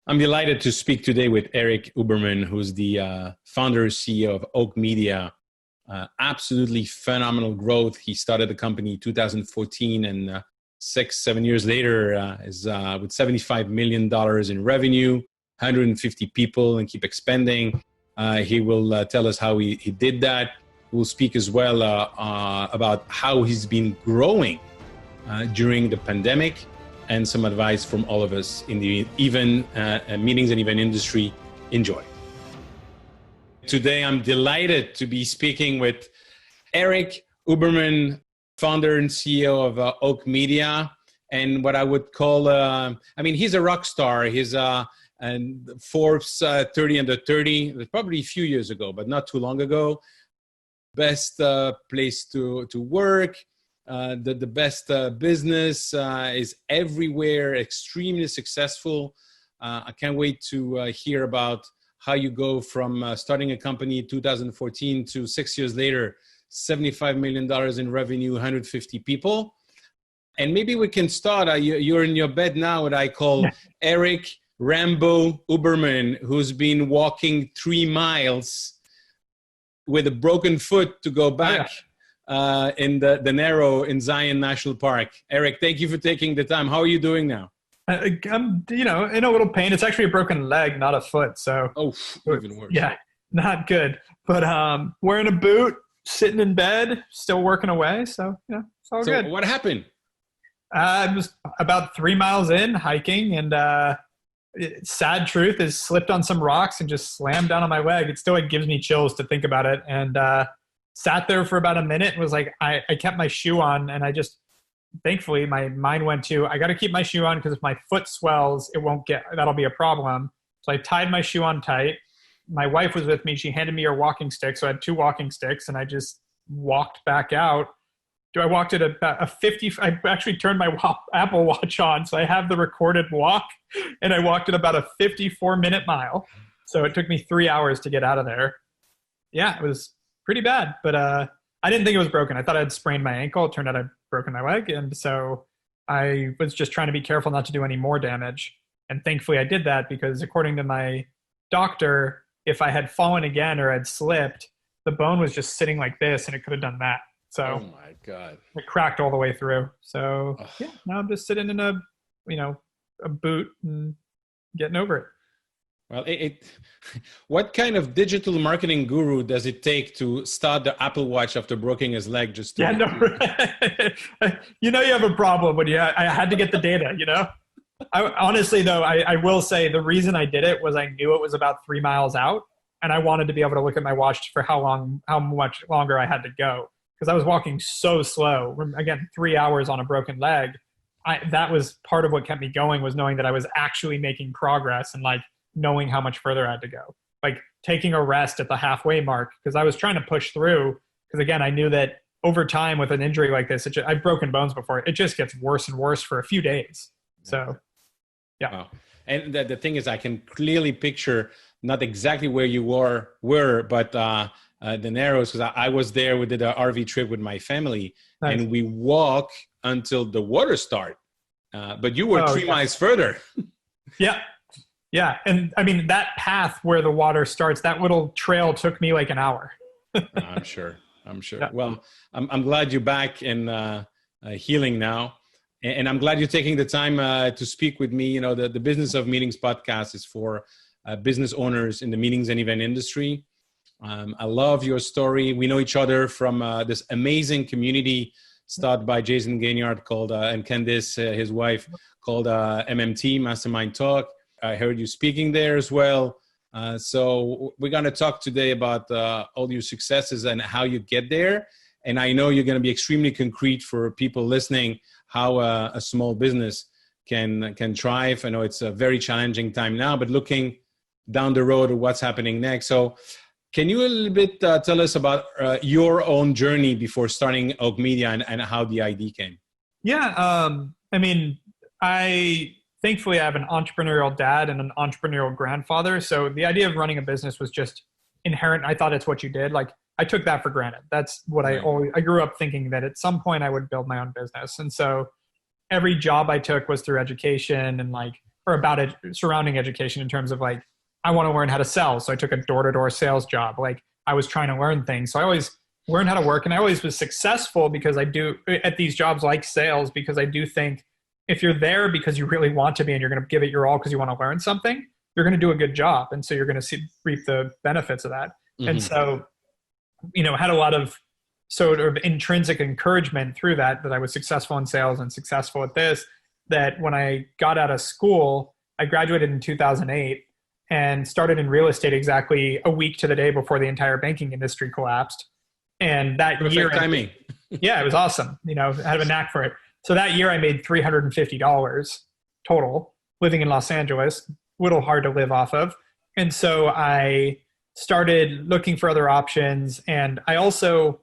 I'm delighted to speak today with Erik Huberman, who's the founder and CEO of Hawke Media. Absolutely phenomenal growth. He started the company in 2014 and 6-7 years later is with $75 million in revenue, 150 people, and keep expanding. He will tell us how he did that. We'll speak as well about how he's been growing during the pandemic, and some advice from all of us in the meetings and event industry. Enjoy. Today, I'm delighted to be speaking with Erik Huberman, founder and CEO of Hawke Media, and what I would call, he's a rock star. He's Forbes 30 under 30, probably a few years ago, but not too long ago. Best place to work. The best business is everywhere, extremely successful. I can't wait to hear about how you go from starting a company in 2014 to 6 years later, $75 million in revenue, 150 people. And maybe we can start, you're in your bed now, what I call Erik Rambo Huberman, who's been walking 3 miles with a broken foot to go back. In the Narrow in Zion National Park. Erik, thank you for taking the time. How are you doing now? I'm, in a little pain. It's actually a broken leg, not a foot. So, even worse. Yeah, not good. But wearing a boot, sitting in bed, still working away. So, it's all good. So what happened? I was about 3 miles in hiking, and sad truth is slipped on some rocks and just slammed down on my leg. It still gives me chills to think about it. And sat there for about a minute and was like, I kept my shoe on, and I just, thankfully my mind went to, I got to keep my shoe on because if my foot swells, that'll be a problem. So I tied my shoe on tight. My wife was with me. She handed me her walking stick. So I had 2 walking sticks, and I just walked back out. I walked at about a 50, I actually turned my Apple Watch on. So I have the recorded walk, and I walked at about a 54-minute mile. So it took me 3 hours to get out of there. Yeah, it was pretty bad, but I didn't think it was broken. I thought I had sprained my ankle. It turned out I'd broken my leg. And so I was just trying to be careful not to do any more damage. And thankfully I did that, because according to my doctor, if I had fallen again or had slipped, the bone was just sitting like this and it could have done that. So oh my God, it cracked all the way through. So now I'm just sitting in a boot and getting over it. Well, what kind of digital marketing guru does it take to start the Apple Watch after breaking his leg? You have a problem when I had to get the data, Honestly, though, I will say the reason I did it was I knew it was about 3 miles out, and I wanted to be able to look at my watch for how much longer I had to go, because I was walking so slow. Again, 3 hours on a broken leg. That was part of what kept me going, was knowing that I was actually making progress and knowing how much further I had to go, taking a rest at the halfway mark, because I was trying to push through. Because again, I knew that over time with an injury like this, I've broken bones before. It just gets worse and worse for a few days. So, yeah. Wow. And the thing is, I can clearly picture not exactly where you were, but the Narrows, because I was there. We did an RV trip with my family, nice. And we walk until the water start. But you were 3 miles further. Yeah. Yeah. And that path where the water starts, that little trail took me an hour. I'm sure. Yeah. Well, I'm glad you're back and healing now. And I'm glad you're taking the time to speak with me. The Business of Meetings podcast is for business owners in the meetings and event industry. I love your story. We know each other from this amazing community started by Jason Gaignard called, and Candice, his wife, called MMT, Mastermind Talk. I heard you speaking there as well. So we're going to talk today about all your successes and how you get there. And I know you're going to be extremely concrete for people listening, how a small business can thrive. I know it's a very challenging time now, but looking down the road at what's happening next. So can you a little bit tell us about your own journey before starting Hawke Media and how the idea came? Yeah. Thankfully, I have an entrepreneurial dad and an entrepreneurial grandfather. So the idea of running a business was just inherent. I thought it's what you did. I took that for granted. That's what I grew up thinking, that at some point I would build my own business. And so every job I took was through education and or about surrounding education in terms of like, I want to learn how to sell. So I took a door-to-door sales job. Like I was trying to learn things. So I always learned how to work, and I always was successful because I do at these jobs like sales, because I do think if you're there because you really want to be and you're going to give it your all because you want to learn something, you're going to do a good job. And so you're going to reap the benefits of that. Mm-hmm. And so, had a lot of sort of intrinsic encouragement through that I was successful in sales and successful at this, that when I got out of school, I graduated in 2008 and started in real estate exactly a week to the day before the entire banking industry collapsed. And that year, timing. Yeah, it was awesome. I had a knack for it. So that year I made $350 total living in Los Angeles, little hard to live off of. And so I started looking for other options. And I also,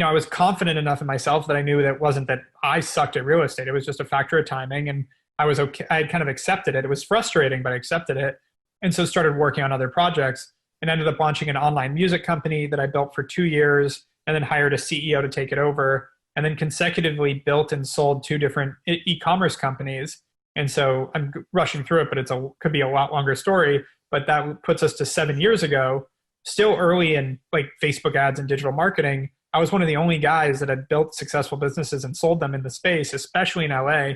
I was confident enough in myself that I knew that it wasn't that I sucked at real estate. It was just a factor of timing, and I was okay. I had kind of accepted it. It was frustrating, but I accepted it. And so started working on other projects and ended up launching an online music company that I built for 2 years, and then hired a CEO to take it over, and then consecutively built and sold 2 different e-commerce companies. And so I'm rushing through it, but could be a lot longer story. But that puts us to 7 years ago, still early in like Facebook ads and digital marketing. I was one of the only guys that had built successful businesses and sold them in the space, especially in LA,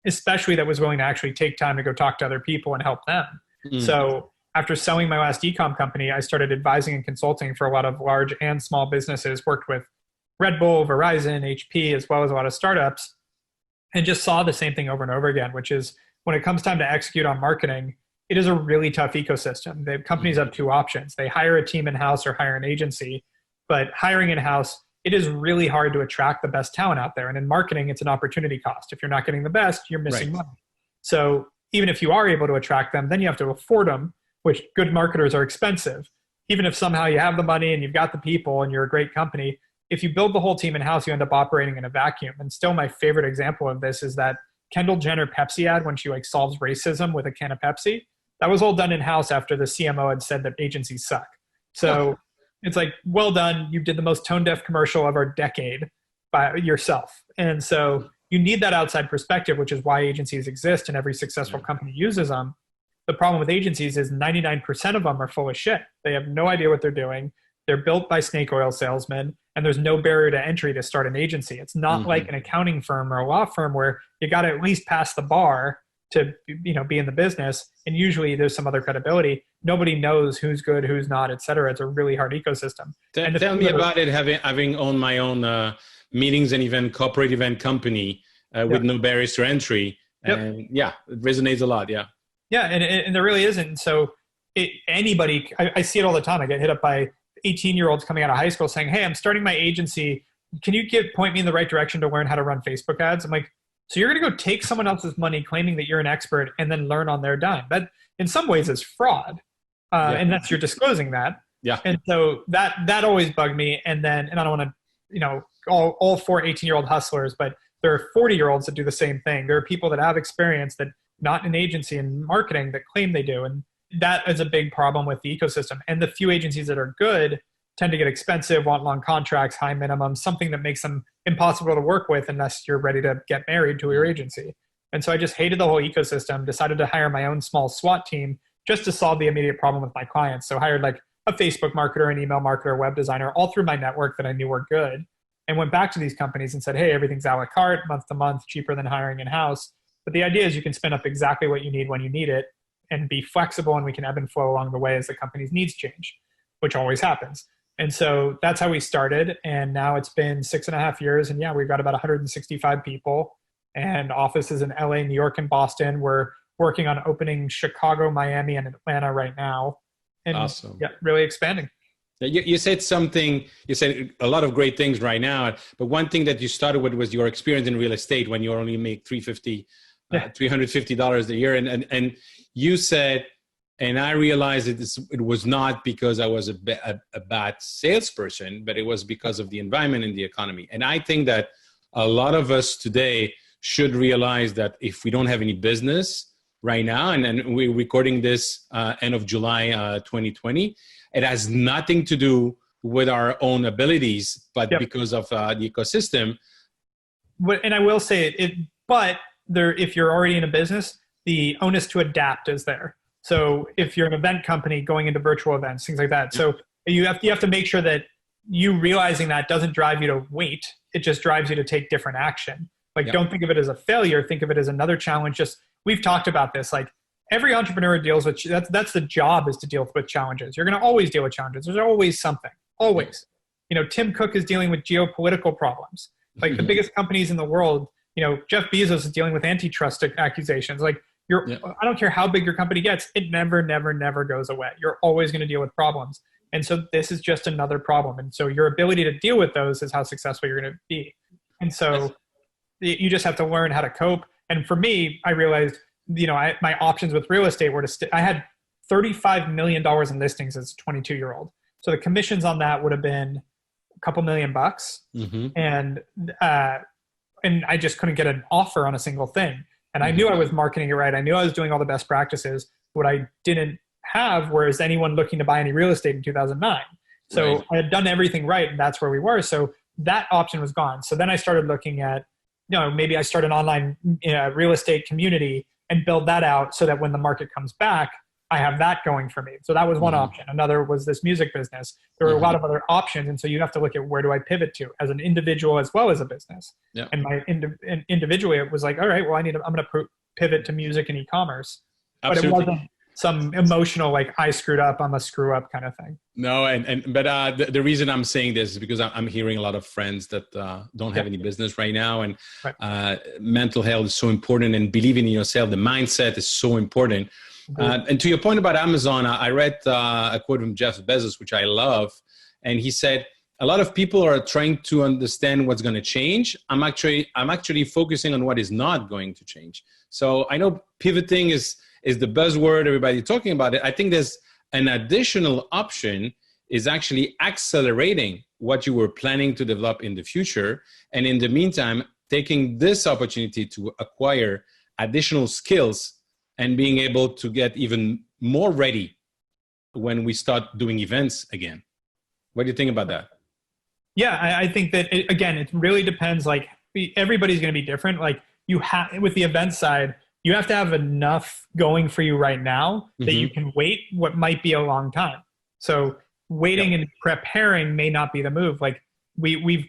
especially that was willing to actually take time to go talk to other people and help them. So after selling my last e-com company, I started advising and consulting for a lot of large and small businesses, worked with Red Bull, Verizon, HP, as well as a lot of startups, and just saw the same thing over and over again, which is when it comes time to execute on marketing, it is a really tough ecosystem. The companies have 2 options. They hire a team in-house or hire an agency, but hiring in-house, it is really hard to attract the best talent out there. And in marketing, it's an opportunity cost. If you're not getting the best, you're missing money. So even if you are able to attract them, then you have to afford them, which good marketers are expensive. Even if somehow you have the money and you've got the people and you're a great company, if you build the whole team in-house, you end up operating in a vacuum. And still my favorite example of this is that Kendall Jenner Pepsi ad when she like solves racism with a can of Pepsi. That was all done in-house after the CMO had said that agencies suck. So it's like, well done. You did the most tone-deaf commercial of our decade by yourself. And so you need that outside perspective, which is why agencies exist and every successful company uses them. The problem with agencies is 99% of them are full of shit. They have no idea what they're doing. They're built by snake oil salesmen, and there's no barrier to entry to start an agency. It's not like an accounting firm or a law firm where you got to at least pass the bar to be in the business. And usually there's some other credibility. Nobody knows who's good, who's not, et cetera. It's a really hard ecosystem. Tell me about it, having owned my own meetings and corporate event company with no barriers to entry. And it resonates a lot. Yeah. Yeah. And there really isn't. So anybody, I see it all the time. I get hit up by 18-year-olds coming out of high school saying, hey, I'm starting my agency. Can you point me in the right direction to learn how to run Facebook ads? I'm like, so you're going to go take someone else's money claiming that you're an expert and then learn on their dime. That in some ways is fraud. And that's, you're disclosing that. Yeah. And so that always bugged me. And I don't want to, all 4 18-year-old hustlers, but there are 40-year-olds that do the same thing. There are people that have experience that not in agency and marketing that claim they do. And that is a big problem with the ecosystem. And the few agencies that are good tend to get expensive, want long contracts, high minimums, something that makes them impossible to work with unless you're ready to get married to your agency. And so I just hated the whole ecosystem, decided to hire my own small SWAT team just to solve the immediate problem with my clients. So hired like a Facebook marketer, an email marketer, web designer, all through my network that I knew were good, and went back to these companies and said, hey, everything's a la carte, month to month, cheaper than hiring in-house. But the idea is you can spin up exactly what you need when you need it and be flexible, and we can ebb and flow along the way as the company's needs change, which always happens. And so that's how we started. And now it's been 6.5 years. And we've got about 165 people and offices in LA, New York, and Boston. We're working on opening Chicago, Miami, and Atlanta right now. And awesome. Really expanding. You said a lot of great things right now, but one thing that you started with was your experience in real estate when you only make $350 a year. And you said, and I realized it was not because I was a bad salesperson, but it was because of the environment and the economy. And I think that a lot of us today should realize that if we don't have any business right now, and we're recording this end of July 2020, it has nothing to do with our own abilities, but because of the ecosystem. And I will say it, but if you're already in a business, the onus to adapt is there. So if you're an event company going into virtual events, things like that. So you have to make sure that you realizing that doesn't drive you to wait. It just drives you to take different action. Like, don't think of it as a failure. Think of it as another challenge. Just, we've talked about this. Like, every entrepreneur deals with, that's the job, is to deal with challenges. You're going to always deal with challenges. There's always something, always. You know, Tim Cook is dealing with geopolitical problems. Like the biggest companies in the world, you know, Jeff Bezos is dealing with antitrust accusations. Like, I don't care how big your company gets, it never goes away. You're always going to deal with problems. And so this is just another problem. And so your ability to deal with those is how successful you're going to be. And so you just have to learn how to cope. And for me, I realized, you know, my options with real estate were I had $35 million in listings as a 22-year-old. So the commissions on that would have been a couple $1 million. And I just couldn't get an offer on a single thing. And I knew I was marketing it right. I knew I was doing all the best practices. What I didn't have, whereas anyone looking to buy any real estate in 2009. So I had done everything right, and that's where we were. So that option was gone. So then I started looking at, you know, maybe I start an online real estate community and build that out so that when the market comes back, I have that going for me. So that was one option. Another was this music business. There were a lot of other options. And so you have to look at, where do I pivot to as an individual as well as a business? And individually, it was like, all right, well, I'm going to pivot to music and e-commerce. But it wasn't some emotional, like, I screwed up, I'm a screw up kind of thing. No, but the reason I'm saying this is because I'm hearing a lot of friends that don't have any business right now, and mental health is so important, and believing in yourself, the mindset is so important. And to your point about Amazon, I read a quote from Jeff Bezos, which I love, and he said, a lot of people are trying to understand what's going to change. I'm actually focusing on what is not going to change. So I know pivoting is the buzzword, everybody talking about it. I think there's an additional option, is actually accelerating what you were planning to develop in the future. And in the meantime, taking this opportunity to acquire additional skills and being able to get even more ready when we start doing events again. What do you think about that? Yeah, I think that, it really depends. Like, everybody's going to be different. Like, with the event side, you have to have enough going for you right now that you can wait what might be a long time. So waiting and preparing may not be the move. Like, we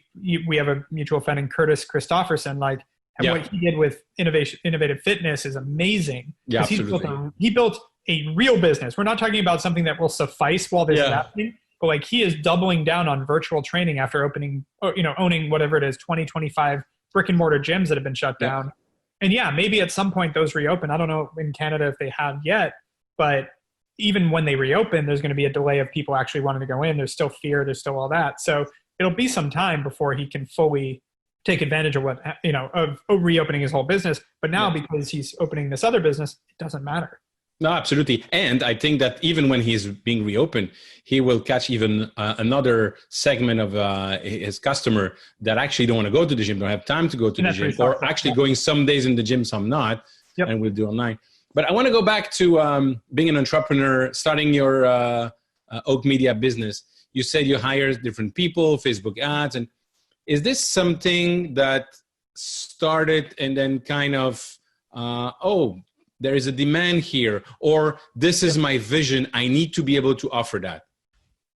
have a mutual friend in Curtis Christofferson. Like, and what he did with innovative fitness is amazing. Yeah, absolutely. He built a real business. We're not talking about something that will suffice while this is happening, but like, he is doubling down on virtual training after owning whatever it is, 20, 25 brick and mortar gyms that have been shut down. And maybe at some point those reopen. I don't know in Canada if they have yet, but even when they reopen, there's going to be a delay of people actually wanting to go in. There's still fear. There's still all that. So it'll be some time before he can fully take advantage of of reopening his whole business. But now, because he's opening this other business, it doesn't matter. No, absolutely. And I think that even when he's being reopened, he will catch even another segment of his customer that actually don't want to go to the gym, don't have time to go to the gym, or actually going some days in the gym, some not, and we'll do online. But I want to go back to being an entrepreneur, starting your Hawke Media business. You said you hired different people, Facebook ads. And is this something that started and then kind of, there is a demand here, or this is my vision, I need to be able to offer that?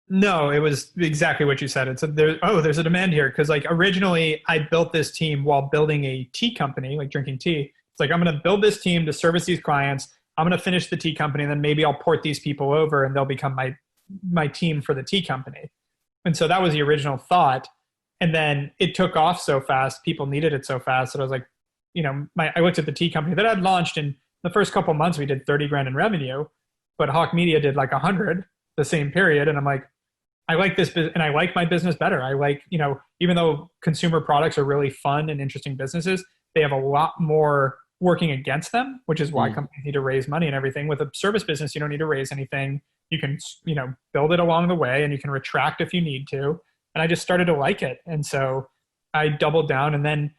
No, it was exactly what you said. There's a demand here. Because like, originally I built this team while building a tea company, like drinking tea. It's like, I'm going to build this team to service these clients. I'm going to finish the tea company, and then maybe I'll port these people over and they'll become my team for the tea company. And so that was the original thought. And then it took off so fast. People needed it so fast that I was like, I looked at the tea company that I'd launched, in the first couple of months we did 30 grand in revenue, but Hawke Media did like 100 the same period. And I'm like, I like this and I like my business better. I like, even though consumer products are really fun and interesting businesses, they have a lot more working against them, which is why companies need to raise money and everything. With a service business, you don't need to raise anything. You can, build it along the way, and you can retract if you need to. And I just started to like it. And so I doubled down. And then,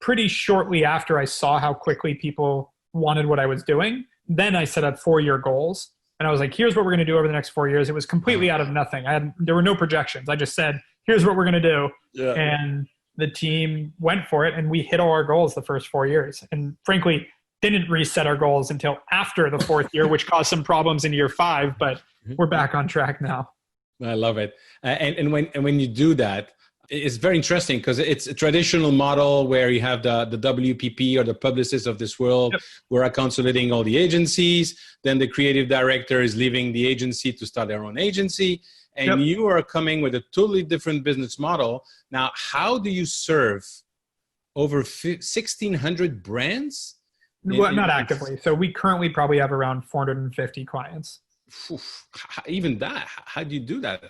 pretty shortly after I saw how quickly people wanted what I was doing, then I set up 4-year goals. And I was like, here's what we're going to do over the next 4 years. It was completely out of nothing. There were no projections. I just said, here's what we're going to do. Yeah. And the team went for it, and we hit all our goals the first 4 years. And frankly, didn't reset our goals until after the fourth year, which caused some problems in year 5, but we're back on track now. I love it. And when you do that, it's very interesting because it's a traditional model where you have the WPP or the publicists of this world who are consolidating all the agencies. Then the creative director is leaving the agency to start their own agency. And you are coming with a totally different business model. Now, how do you serve over 1,600 brands? Well, not actively. So we currently probably have around 450 clients. Even that, how do you do that?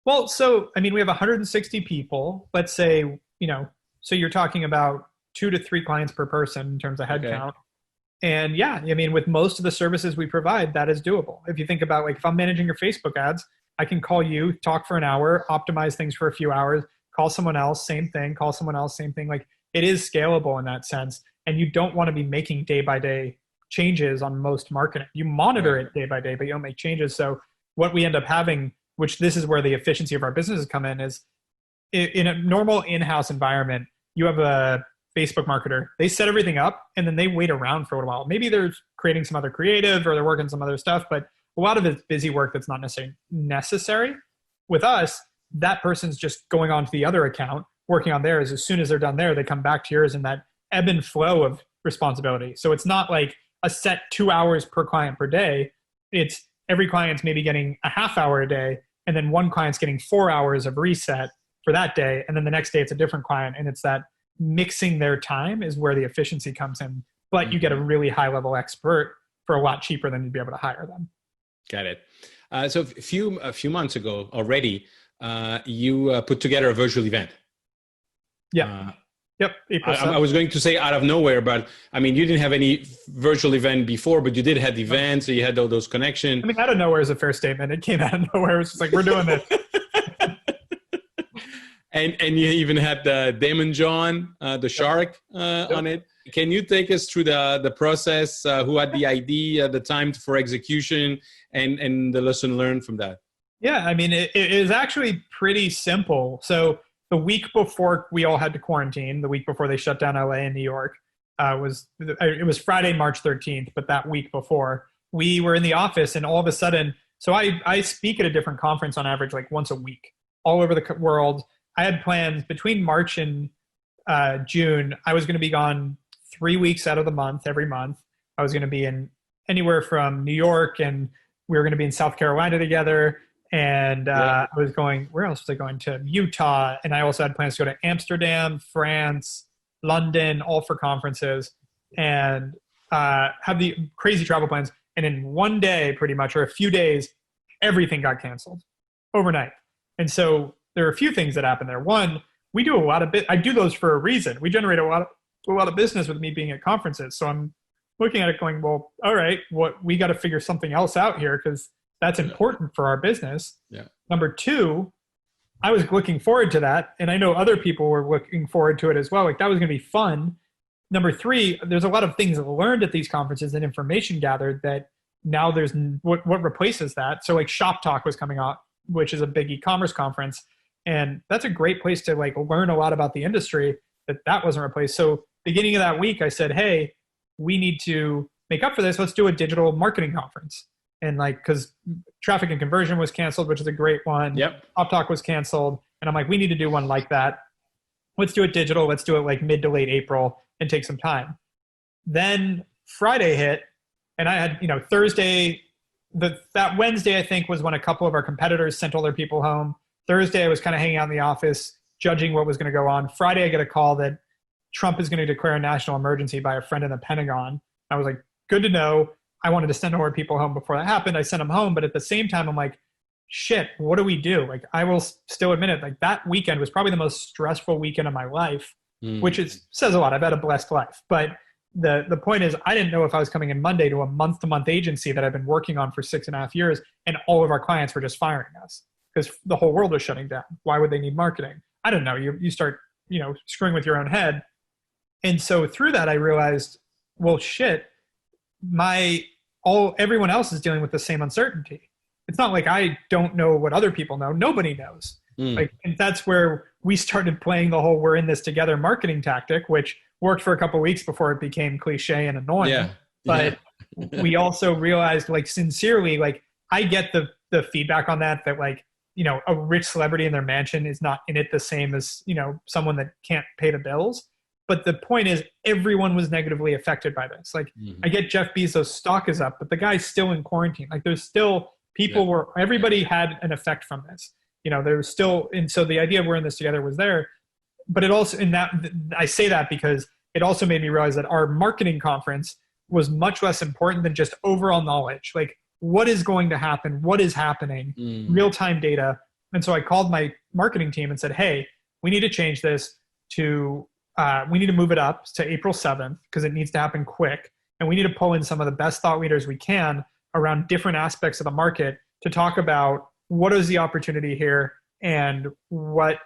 Well, so, I mean, we have 160 people, let's say, so you're talking about 2 to 3 clients per person in terms of headcount. And yeah, I mean, with most of the services we provide, that is doable. If you think about like, if I'm managing your Facebook ads, I can call you, talk for an hour, optimize things for a few hours, call someone else, same thing, call someone else, same thing. Like it is scalable in that sense. And you don't want to be making day by day changes on most marketing. You monitor it day by day, but you don't make changes. So what we end up having, which this is where the efficiency of our businesses come in, is in a normal in-house environment, you have a Facebook marketer. They set everything up and then they wait around for a while. Maybe they're creating some other creative or they're working some other stuff, but a lot of it's busy work that's not necessarily necessary. With us, that person's just going on to the other account, working on theirs. As soon as they're done there, they come back to yours, and that ebb and flow of responsibility. So it's not like a set 2 hours per client per day. It's every client's maybe getting a half hour a day, and then one client's getting 4 hours of reset for that day. And then the next day it's a different client. And it's that mixing their time is where the efficiency comes in. But you get a really high level expert for a lot cheaper than you'd be able to hire them. Got it. So a few months ago already, you put together a virtual event. Yeah. Yep. I was going to say out of nowhere, but I mean, you didn't have any virtual event before, but you did have events, so you had all those connections. I mean, out of nowhere is a fair statement. It came out of nowhere. It was just like, we're doing this. and you even had Damon John, the shark, on it. Can you take us through the process? Who had the idea, the time for execution, and the lesson learned from that? Yeah, I mean, it is actually pretty simple. So the week before we all had to quarantine, the week before they shut down LA and New York, it was Friday, March 13th, but that week before, we were in the office, and all of a sudden, so I speak at a different conference on average like once a week, all over the world. I had plans between March and June. I was going to be gone 3 weeks out of the month, every month. I was going to be in anywhere from New York, and we were going to be in South Carolina together. And I was going, where else was I going? To Utah. And I also had plans to go to Amsterdam, France, London, all for conferences, and have the crazy travel plans. And in one day, pretty much, or a few days, everything got canceled overnight. And so there are a few things that happened there. One, we do a lot of I do those for a reason. We generate a lot of business with me being at conferences. So I'm looking at it going, well, all right, we got to figure something else out here, because that's important for our business. Yeah. Number two, I was looking forward to that. And I know other people were looking forward to it as well. Like that was going to be fun. Number three, there's a lot of things learned at these conferences and information gathered that now there's what replaces that. So like Shop Talk was coming out, which is a big e-commerce conference. And that's a great place to like learn a lot about the industry that wasn't replaced. So beginning of that week, I said, hey, we need to make up for this. Let's do a digital marketing conference. And like, because traffic and conversion was canceled, which is a great one. Yep. Shop Talk was canceled. And I'm like, we need to do one like that. Let's do it digital. Let's do it like mid to late April and take some time. Then Friday hit, and I had, Thursday, that Wednesday, I think, was when a couple of our competitors sent all their people home. Thursday, I was kind of hanging out in the office, judging what was going to go on. Friday, I get a call that Trump is going to declare a national emergency by a friend in the Pentagon. I was like, good to know. I wanted to send all our people home before that happened. I sent them home. But at the same time, I'm like, shit, what do we do? Like, I will still admit it. Like, that weekend was probably the most stressful weekend of my life, which says a lot. I've had a blessed life. But the point is, I didn't know if I was coming in Monday to a month-to-month agency that I've been working on for 6.5 years, and all of our clients were just firing us because the whole world was shutting down. Why would they need marketing? I don't know. You start, screwing with your own head. And so through that, I realized, well, shit, everyone else is dealing with the same uncertainty. It's not like I don't know what other people know. Nobody knows. And that's where we started playing the whole "we're in this together" marketing tactic, which worked for a couple of weeks before it became cliche and annoying. Yeah. But we also realized, like, sincerely, like, I get the feedback on that like, you know, a rich celebrity in their mansion is not in it the same as, you know, someone that can't pay the bills. But the point is, everyone was negatively affected by this. Like, I get Jeff Bezos' stock is up, but the guy's still in quarantine. Like, there's still people everybody had an effect from this. You know, there was still, and so the idea of we're in this together was there. But it also, in that, I say that because it also made me realize that our marketing conference was much less important than just overall knowledge. Like, what is going to happen? What is happening? Real-time data. And so I called my marketing team and said, hey, we need to change this to, we need to move it up to April 7th because it needs to happen quick. And we need to pull in some of the best thought leaders we can around different aspects of the market to talk about what is the opportunity here and what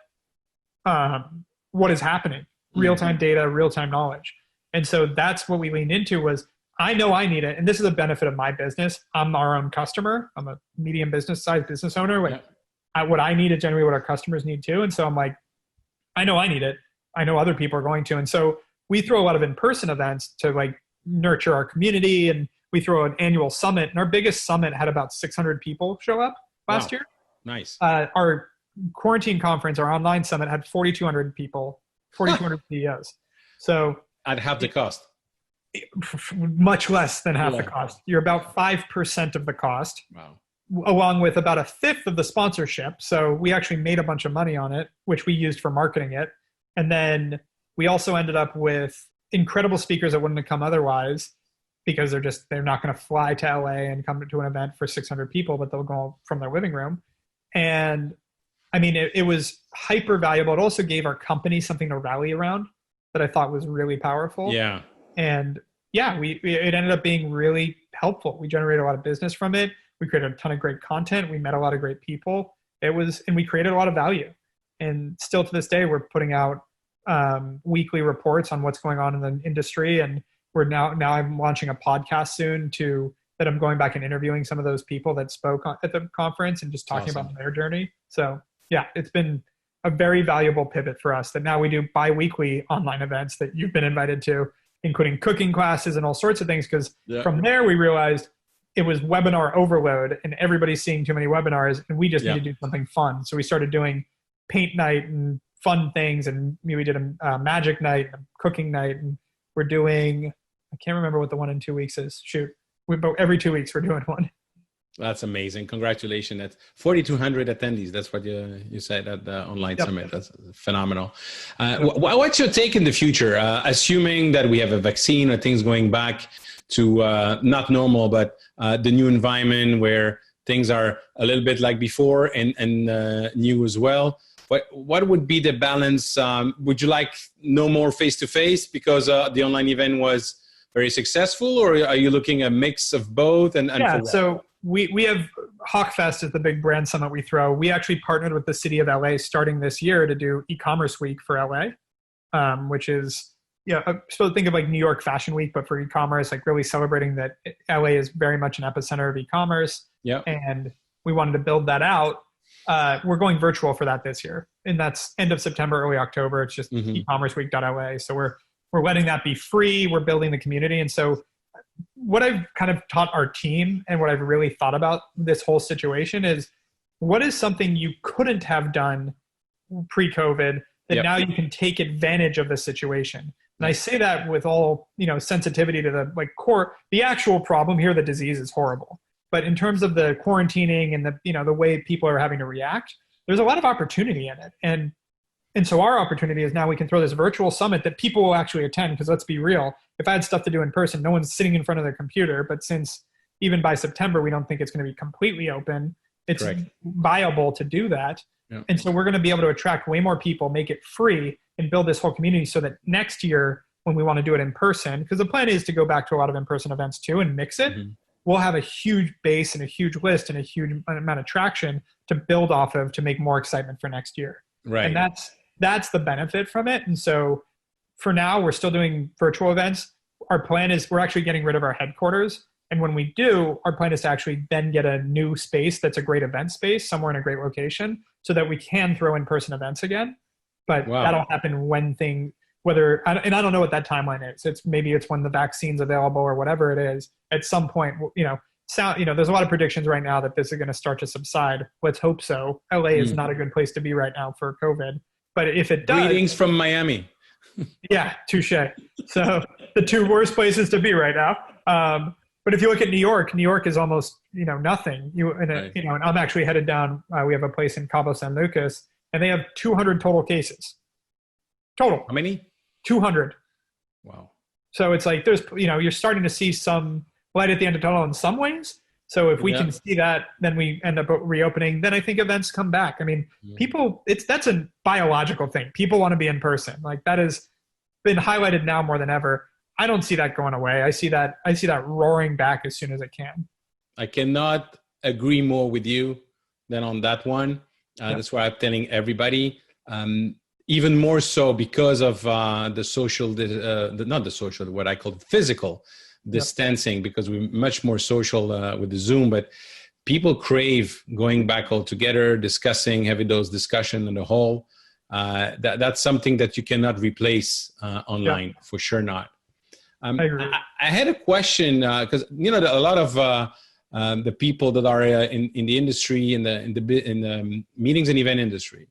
is happening. Real-time data, real-time knowledge. And so that's what we leaned into was, I know I need it. And this is a benefit of my business. I'm our own customer. I'm a medium business size business owner. Like, what I need is generally what our customers need too. And so I'm like, I know I need it. I know other people are going to. And so we throw a lot of in-person events to like nurture our community. And we throw an annual summit. And our biggest summit had about 600 people show up last year. Nice. Our quarantine conference, our online summit had 4,200 people, 4,200 CEOs. So at half the cost. Much less than half the cost. You're about 5% of the cost. Wow. Along with about a fifth of the sponsorship. So we actually made a bunch of money on it, which we used for marketing it. And then we also ended up with incredible speakers that wouldn't have come otherwise because they're not going to fly to LA and come to an event for 600 people, but they'll go from their living room. And I mean, it was hyper valuable. It also gave our company something to rally around that I thought was really powerful. Yeah. And yeah, it ended up being really helpful. We generated a lot of business from it. We created a ton of great content. We met a lot of great people. And we created a lot of value. And still to this day, we're putting out weekly reports on what's going on in the industry. And we're now I'm launching a podcast soon that I'm going back and interviewing some of those people that spoke at the conference and just talking about their journey. So yeah, it's been a very valuable pivot for us that now we do bi-weekly online events that you've been invited to, including cooking classes and all sorts of things. Because from there we realized it was webinar overload and everybody's seeing too many webinars and we just need to do something fun. So we started doing paint night and fun things. And we did a magic night, a cooking night. And we're doing, I can't remember what the one in 2 weeks is. Shoot. But every 2 weeks we're doing one. That's amazing. Congratulations. That's 4,200 attendees. That's what you said at the online summit. That's phenomenal. What's your take in the future? Assuming that we have a vaccine or things going back to not normal, but the new environment where things are a little bit like before and new as well. What would be the balance? Would you like no more face-to-face because the online event was very successful, or are you looking at a mix of both? So we have Hawke Fest is the big brand summit we throw. We actually partnered with the city of LA starting this year to do e-commerce week for LA, which is, so think of like New York Fashion Week, but for e-commerce, like really celebrating that LA is very much an epicenter of e-commerce. Yeah. And we wanted to build that out. We're going virtual for that this year. And that's end of September, early October. It's just ecommerceweek.la. So we're letting that be free. We're building the community. And so what I've kind of taught our team and what I've really thought about this whole situation is what is something you couldn't have done pre-COVID that now you can take advantage of the situation. And I say that with all, sensitivity to the actual problem here, the disease is horrible. But in terms of the quarantining and the way people are having to react, there's a lot of opportunity in it. And so our opportunity is now we can throw this virtual summit that people will actually attend, because let's be real, if I had stuff to do in person, no one's sitting in front of their computer. But since even by September, we don't think it's going to be completely open, it's viable to do that. Yeah. And so we're going to be able to attract way more people, make it free, and build this whole community so that next year when we want to do it in person, because the plan is to go back to a lot of in-person events too and mix it, we'll have a huge base and a huge list and a huge amount of traction to build off of to make more excitement for next year. Right. And that's the benefit from it. And so for now, we're still doing virtual events. Our plan is we're actually getting rid of our headquarters. And when we do, our plan is to actually then get a new space that's a great event space somewhere in a great location so that we can throw in-person events again. But that'll happen when and I don't know what that timeline is. Maybe it's when the vaccine's available or whatever it is. At some point, there's a lot of predictions right now that this is going to start to subside. Let's hope so. LA is not a good place to be right now for COVID. But if it does, greetings from Miami. Yeah, touche. So the two worst places to be right now. But if you look at New York is almost nothing. Right. And I'm actually headed down. We have a place in Cabo San Lucas, and they have 200 total cases. Total. How many? 200. Wow. So it's like there's you're starting to see some light at the end of the tunnel in some ways. So if we can see that, then we end up reopening. Then I think events come back. I mean, that's a biological thing. People want to be in person. Like that has been highlighted now more than ever. I don't see that going away. I see that roaring back as soon as it can. I cannot agree more with you than on that one. That's why I'm telling everybody. Even more so because of the social, not the social, what I call physical distancing, because we're much more social with the Zoom, but people crave going back all together, discussing, having those discussions in the hall. That's something that you cannot replace online, for sure not. I agree. I had a question because a lot of the people that are in the industry, in the meetings and event industry,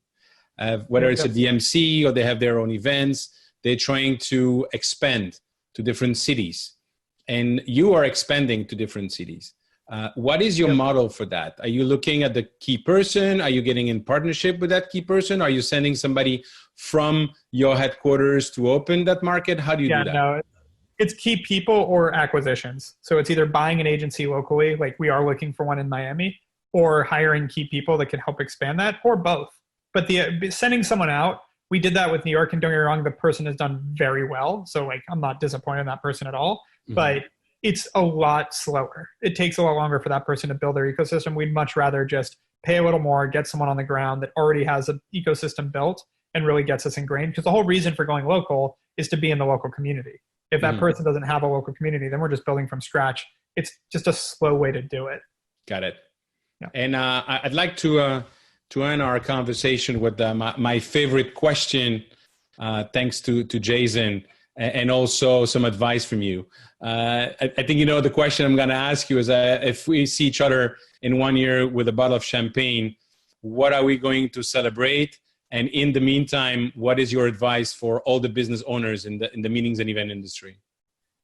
whether it's a DMC or they have their own events, they're trying to expand to different cities. And you are expanding to different cities. What is your model for that? Are you looking at the key person? Are you getting in partnership with that key person? Are you sending somebody from your headquarters to open that market? How do you do that? No, it's key people or acquisitions. So it's either buying an agency locally, like we are looking for one in Miami, or hiring key people that can help expand that, or both. But sending someone out, we did that with New York, and don't get me wrong, the person has done very well. So like, I'm not disappointed in that person at all, but it's a lot slower. It takes a lot longer for that person to build their ecosystem. We'd much rather just pay a little more, get someone on the ground that already has an ecosystem built and really gets us ingrained. Because the whole reason for going local is to be in the local community. If that person doesn't have a local community, then we're just building from scratch. It's just a slow way to do it. Got it. Yeah. And I'd like to end our conversation with my favorite question, thanks to Jason, and also some advice from you. I think the question I'm going to ask you is if we see each other in 1 year with a bottle of champagne, what are we going to celebrate? And in the meantime, what is your advice for all the business owners in the meetings and event industry?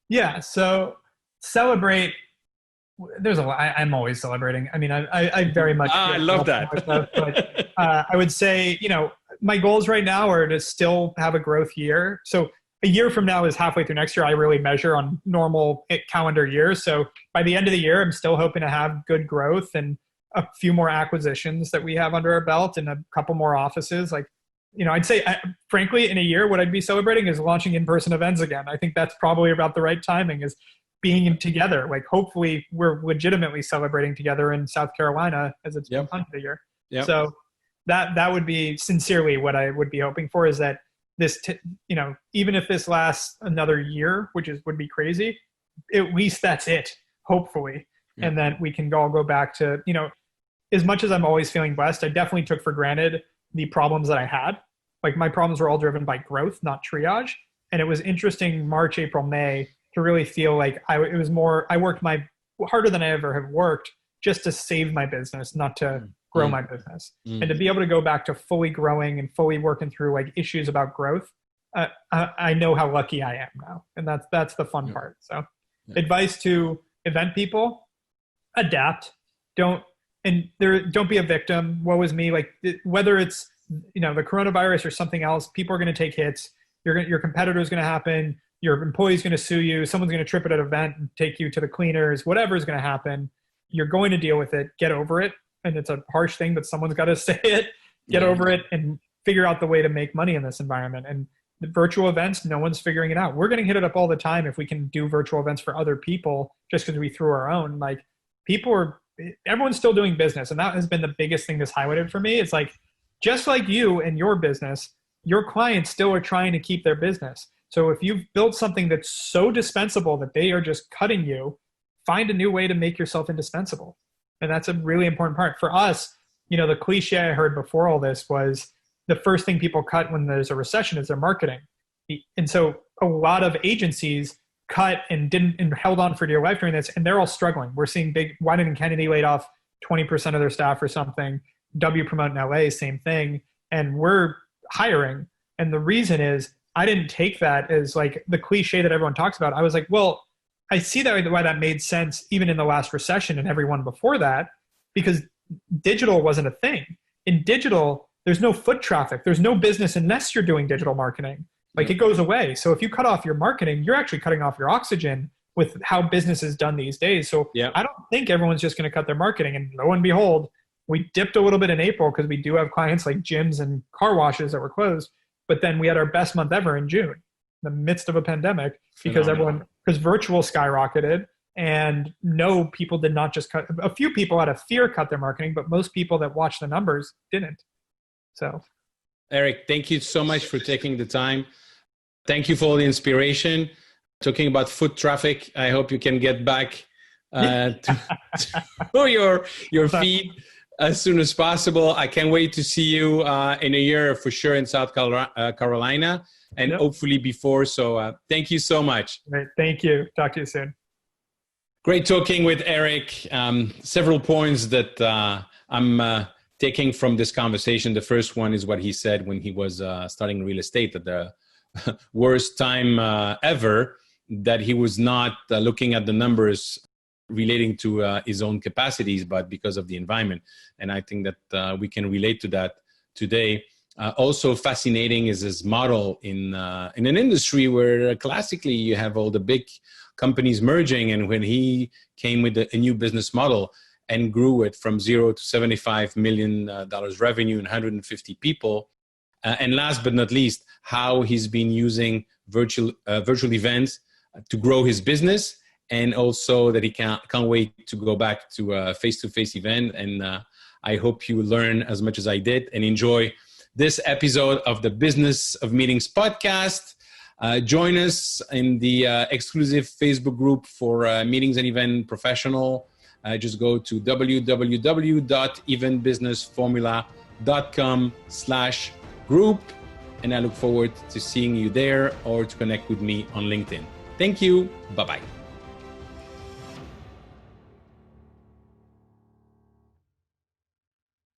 Yeah, so celebrate. There's a lot. I'm always celebrating. I mean, I very much. I love that. But I would say, my goals right now are to still have a growth year. So a year from now is halfway through next year. I really measure on normal calendar years. So by the end of the year, I'm still hoping to have good growth and a few more acquisitions that we have under our belt and a couple more offices. Like, I'd say, frankly, in a year, what I'd be celebrating is launching in-person events again. I think that's probably about the right timing, is being together. Like, hopefully we're legitimately celebrating together in South Carolina as it's been done for the year. Yep. So that would be sincerely what I would be hoping for, is that this, even if this lasts another year, which would be crazy, at least that's it, hopefully. Yeah. And then we can all go back to, as much as I'm always feeling blessed, I definitely took for granted the problems that I had. Like, my problems were all driven by growth, not triage. And it was interesting March, April, May to really feel like I worked harder than I ever have worked just to save my business, not to grow my business. And to be able to go back to fully growing and fully working through like issues about growth, I know how lucky I am now. And that's the fun part. So advice to event people: adapt. Don't be a victim. Woe is me. Like, whether it's, the coronavirus or something else, people are going to take hits. Your competitor is going to happen. Your employee is going to sue you. Someone's going to trip at an event and take you to the cleaners. Whatever is going to happen, you're going to deal with it. Get over it. And it's a harsh thing, but someone's got to say it. Get over it and figure out the way to make money in this environment. And the virtual events, no one's figuring it out. We're getting hit it up all the time if we can do virtual events for other people just because we threw our own. Like, everyone's still doing business. And that has been the biggest thing that's highlighted for me. It's like, just like you and your business, your clients still are trying to keep their business. So if you've built something that's so dispensable that they are just cutting you, find a new way to make yourself indispensable. And that's a really important part. For us, the cliche I heard before all this was the first thing people cut when there's a recession is their marketing. And so a lot of agencies cut and held on for dear life during this, and they're all struggling. We're seeing Wieden and Kennedy laid off 20% of their staff or something. W Promote in LA, same thing. And we're hiring. And the reason is I didn't take that as like the cliche that everyone talks about. I was like, well, I see that why that made sense even in the last recession and everyone before that, because digital wasn't a thing. In digital, there's no foot traffic. There's no business unless you're doing digital marketing. Like it goes away. So if you cut off your marketing, you're actually cutting off your oxygen with how business is done these days. So I don't think everyone's just going to cut their marketing. And lo and behold, we dipped a little bit in April because we do have clients like gyms and car washes that were closed. But then we had our best month ever in June, in the midst of a pandemic, because virtual skyrocketed, and people did not just cut. A few people out of fear cut their marketing, but most people that watched the numbers didn't. So, Erik, thank you so much for taking the time. Thank you for all the inspiration. Talking about foot traffic, I hope you can get back to your feed as soon as possible. I can't wait to see you in a year for sure in South Carolina, and hopefully before. So thank you so much. Great. Thank you. Talk to you soon. Great talking with Erik. Several points that I'm taking from this conversation. The first one is what he said when he was starting real estate at the worst time ever, that he was not looking at the numbers relating to his own capacities, but because of the environment. And I think that we can relate to that today. Also fascinating is his model in an industry where classically you have all the big companies merging. And when he came with a new business model and grew it from 0 to $75 million revenue and 150 people. And last but not least, how he's been using virtual events to grow his business, and also that he can't wait to go back to a face-to-face event. And I hope you learn as much as I did and enjoy this episode of the Business of Meetings podcast. Join us in the exclusive Facebook group for meetings and event professional. Just go to www.eventbusinessformula.com/group. And I look forward to seeing you there or to connect with me on LinkedIn. Thank you. Bye-bye.